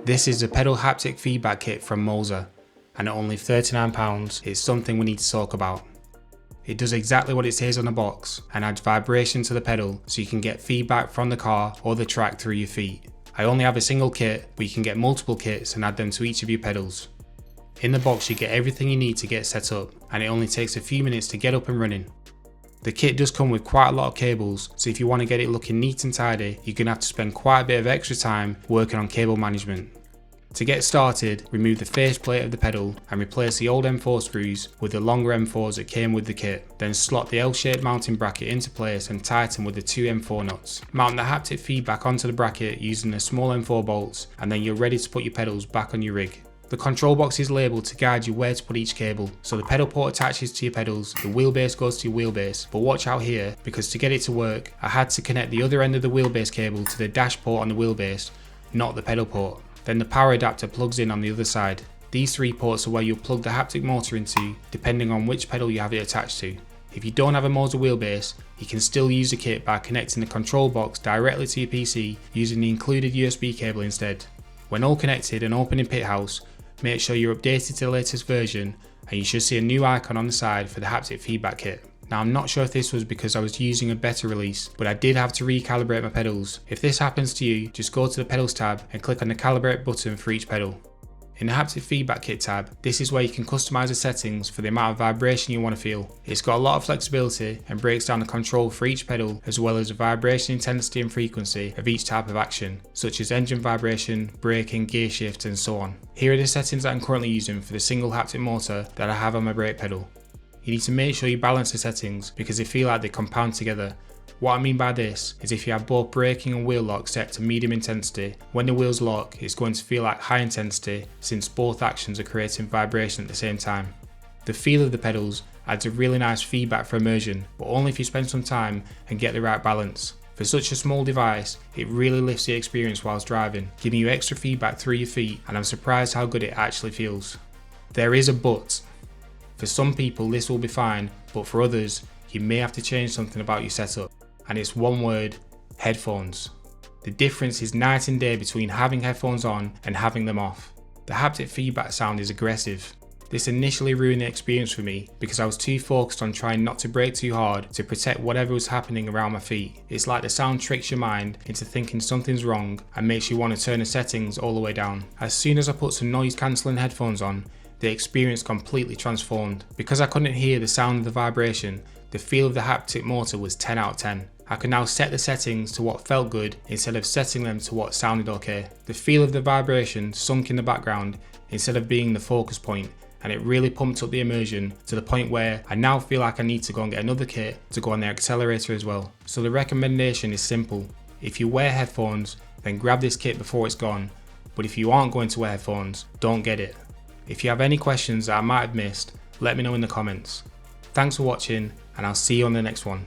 This is a pedal haptic feedback kit from Moza, and at only £39 it's something we need to talk about. It does exactly what it says on the box and adds vibration to the pedal so you can get feedback from the car or the track through your feet. I only have a single kit, but you can get multiple kits and add them to each of your pedals. In the box you get everything you need to get set up, and it only takes a few minutes to get up and running. The kit does come with quite a lot of cables, so if you want to get it looking neat and tidy, you're going to have to spend quite a bit of extra time working on cable management. To get started, remove the faceplate of the pedal and replace the old M4 screws with the longer M4s that came with the kit. Then slot the L-shaped mounting bracket into place and tighten with the two M4 nuts. Mount the haptic feedback onto the bracket using the small M4 bolts, and then you're ready to put your pedals back on your rig. The control box is labelled to guide you where to put each cable, so the pedal port attaches to your pedals, the wheelbase goes to your wheelbase, but watch out here because to get it to work I had to connect the other end of the wheelbase cable to the dash port on the wheelbase, not the pedal port. Then the power adapter plugs in on the other side. These three ports are where you'll plug the haptic motor into depending on which pedal you have it attached to. If you don't have a Moza wheelbase, you can still use the kit by connecting the control box directly to your PC using the included USB cable instead. When all connected and opening Pit House, make sure you're updated to the latest version and you should see a new icon on the side for the haptic feedback kit. Now I'm not sure if this was because I was using a beta release, but I did have to recalibrate my pedals. If this happens to you, just go to the pedals tab and click on the calibrate button for each pedal. In the haptic feedback kit tab, this is where you can customize the settings for the amount of vibration you want to feel. It's got a lot of flexibility and breaks down the control for each pedal as well as the vibration intensity and frequency of each type of action, such as engine vibration, braking, gear shift and so on. Here are the settings that I'm currently using for the single haptic motor that I have on my brake pedal. You need to make sure you balance the settings because they feel like they compound together. What I mean by this is if you have both braking and wheel lock set to medium intensity, when the wheels lock it's going to feel like high intensity since both actions are creating vibration at the same time. The feel of the pedals adds a really nice feedback for immersion, but only if you spend some time and get the right balance. For such a small device, it really lifts the experience whilst driving, giving you extra feedback through your feet, and I'm surprised how good it actually feels. There is a but. For some people this will be fine, but for others you may have to change something about your setup. And it's one word: headphones. The difference is night and day between having headphones on and having them off. The haptic feedback sound is aggressive. This initially ruined the experience for me because I was too focused on trying not to brake too hard to protect whatever was happening around my feet. It's like the sound tricks your mind into thinking something's wrong and makes you want to turn the settings all the way down. As soon as I put some noise cancelling headphones on, the experience completely transformed. Because I couldn't hear the sound of the vibration, the feel of the haptic motor was 10 out of 10. I could now set the settings to what felt good instead of setting them to what sounded okay. The feel of the vibration sunk in the background instead of being the focus point, and it really pumped up the immersion to the point where I now feel like I need to go and get another kit to go on the accelerator as well. So the recommendation is simple. If you wear headphones, then grab this kit before it's gone, but if you aren't going to wear headphones, don't get it. If you have any questions that I might have missed, let me know in the comments. Thanks for watching, and I'll see you on the next one.